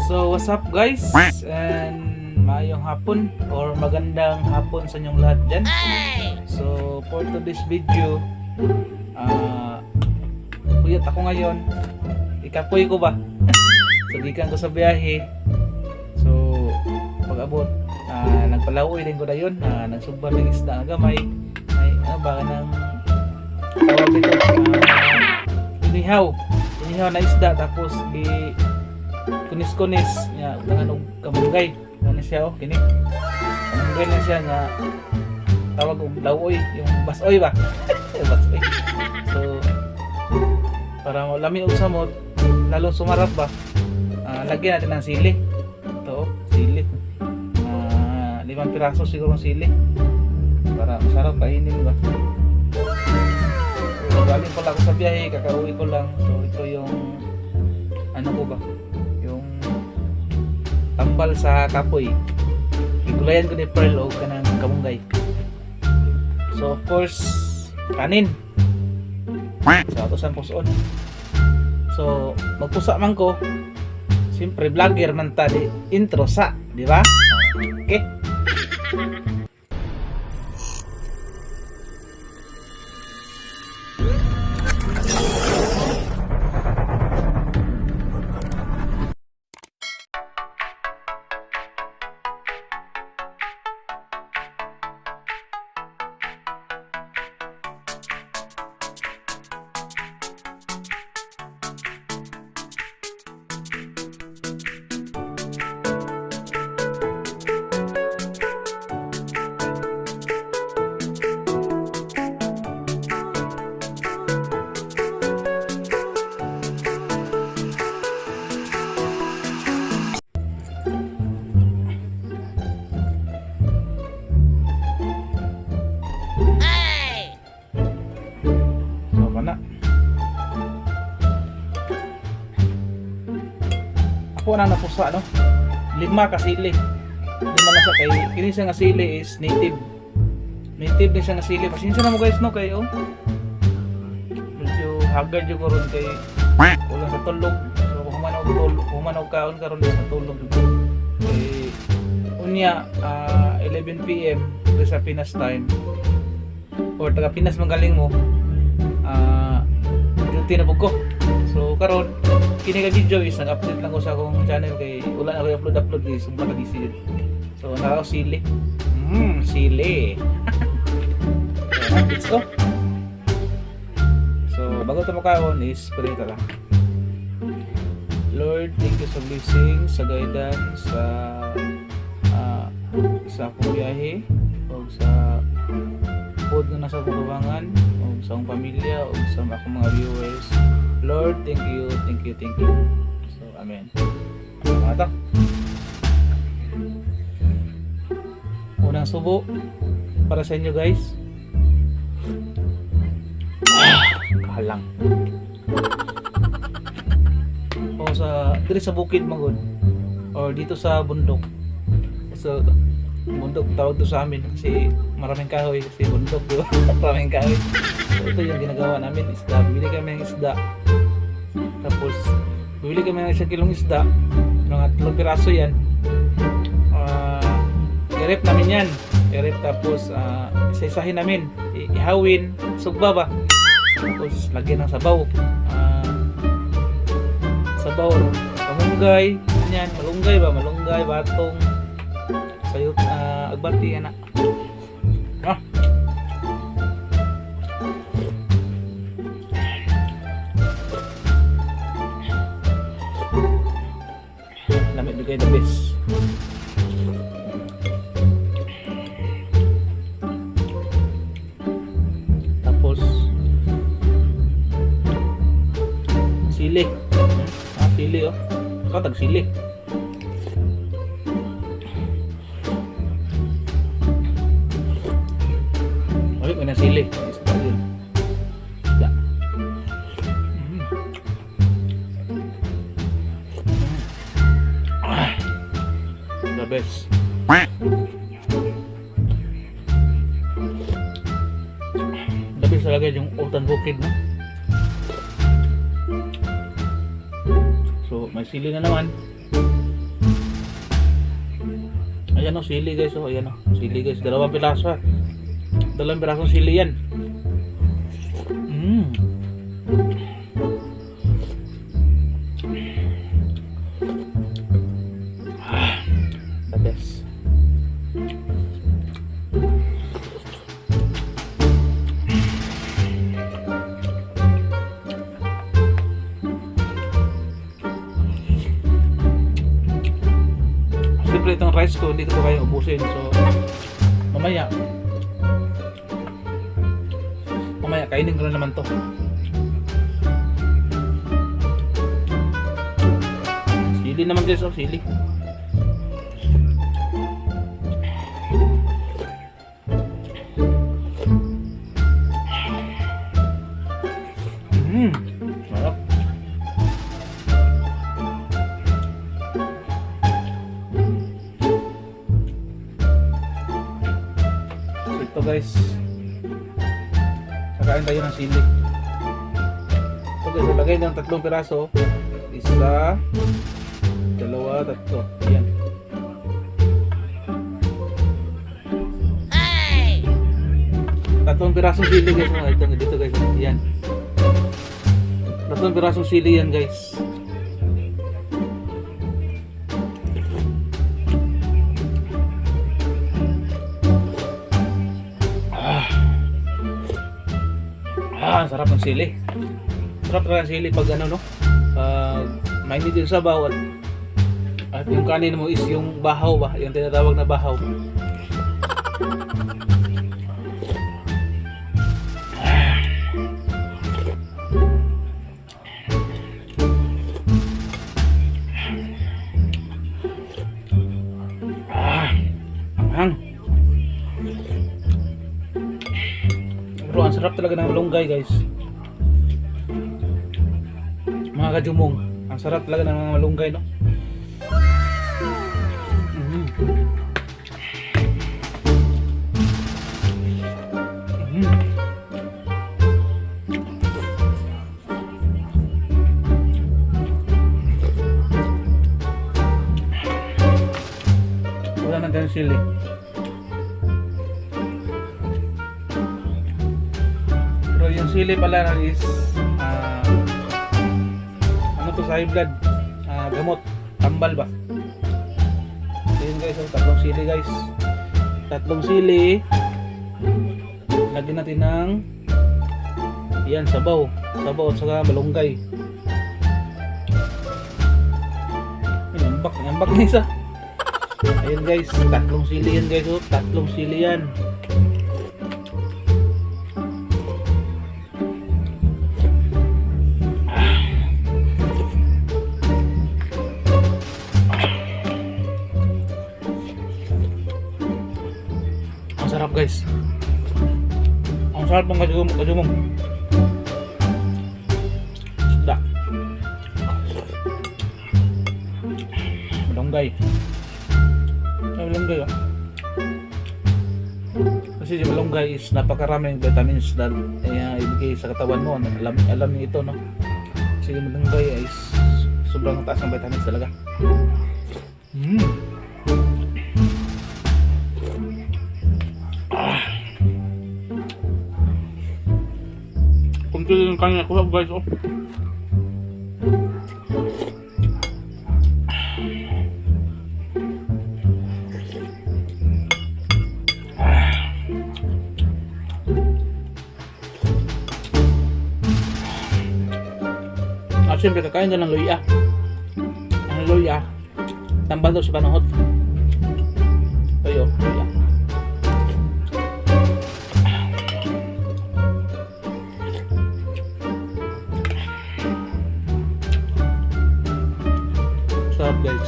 So what's up guys, and maayong hapon or magandang hapon sa inyong lahat dyan. So for today's video, puyat ako ngayon, ikapoy ko ba? So gikan ko sa biyahe. So pag abot, nagpalaoy din ko na yun, nagsubban ng isda na gamay. Ay ano ba nang tawag dito, inihaw na isda, tapos kunis-kunis niya utangan og kamunggay. Ano siya kini kamunggay na siya nga tawag og lawoy, yung basoy ba. Basoy. So para lami og samot lalo sumarap ba, lagyan natin ng sili. Ito sili, 5 piraso siguro ng sili para masarap kainin ba. So galing ko lang ako sa biyahe, kakauwi ko lang. So ito yung ano ko ba, tambal sa kapoy. Igulayan ko ni Pearl o kanang kamunggay. So of course kanin sa atusan puson. So magpusa man ko, siyempre vlogger man ta, di intro sa, di ba? Okay. Ako na napusa, no? 5 ka sili. 5 na sa kay kini siya nga sili is native din siya nga sili. Pasensya na mo guys, no, kay medyo haggard yung karon kay wala sa tulog. So humanog kaon karon sa tulog. Kay unya 11 PM sa Pinas time or taga Pinas magaling mo, duty na pug ko. So karon kini ka video is nag-update lang ko sa akong channel kay wala na ko upload is sumpah ka busy. So naka sili. Sili. So, let's go. So bago ta makaon is pray ta lang. Lord, thank you sa blessing, sa guidance, sa akong biyahe o sa food nga nasa kutubangan o sa akong pamilya o sa akong mga viewers. Lord, thank you. So, amen. Mga to. Unang subo para sa inyo guys. Kahalang. O dito sa bukid magod or dito sa bundok. So, bundok tawag to sa amin kasi maraming kahoy, kasi bundok, di ba? Maraming kahoy. So, ito yung ginagawa namin, isda. Bibili kami ng isda. Tapos bibili kami ng 1 kilong isda, mga 3 piraso yan. I-rep namin yan, tapos isa-isahin namin, ihawin, sugba ba, tapos lagyan ng sabaw, kamunggay yan, malunggay, batong sayot, agbati yan na. Lamit bigay the best. Tapos sili. Sili katag sili. Ay, may sili. The best. The best talaga yung Utan Bukid, no? So may sili na naman. Ayan o, sili guys o. Ayan o, sili guys. Dalawang piraso. Dalawang pirasong sili yan. The best. Siyempre itong rice ko hindi ko to kaya ubusin, so mamaya kainin ko na naman to. Sili naman guys, oh sili. Sarap. So ito guys, kakain tayo ng sili. Ito guys, lagay ng 3 piraso. 1, 2, 3. Yan. Hey! 3 pirasong sili guys. Ito dito guys. Yan. 3 pirasong sili yan guys. Sarap ng sili. Sarap ng sili pag ano no. Mainit yung sabaw at yung kanin mo is yung bahaw ba, yung tinatawag na bahaw. Anghang. Pero ang sarap talaga ng malunggay guys. Mga kajumong, ang sarap talaga ng mga malunggay no. Wala na tayong sili. Pero yung sili pala is ano to sa high blood, gamot, tambal ba. So yun guys, 3 sili guys. 3 sili. Lagyan natin ng yan, sabaw at saka malunggay. Yambak na isa. Ayun guys, 3 sili yan guys, 3 sili yan. Ang sarap guys. Ang sarap ng kajumong. Da. Malunggay. Malunggay oh. Kasi yung malunggay is napakaraming vitamins na ibigay sa katawan mo. Alam niyo ito no. Kasi yung malunggay is sobrang taas ng vitamins talaga. Kunti yung kanya ko guys oh. Siyempre kakain ka ng luya. Ang luya tambal daw sa panahot. Ayo, luya. Sarap guys.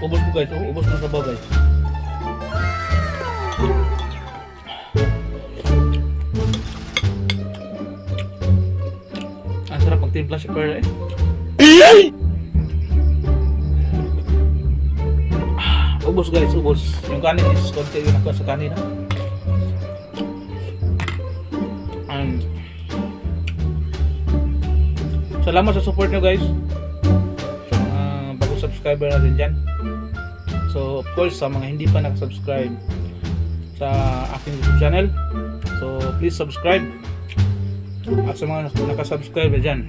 Ubos ko guys, ubos ng sabaw guys. Ang sarap magtimpla si Pearl eh. ubos guys, ubos. Yung kanin is konti yun ako sa kanin. And salamat sa support nyo guys. Sa mga bagong subscriber natin dyan. So of course sa mga hindi pa nakasubscribe sa aking YouTube channel, so please subscribe. At sa mga nakasubscribe na dyan,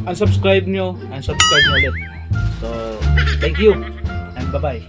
unsubscribe nyo, unsubscribe nyo ulit. So thank you and bye bye.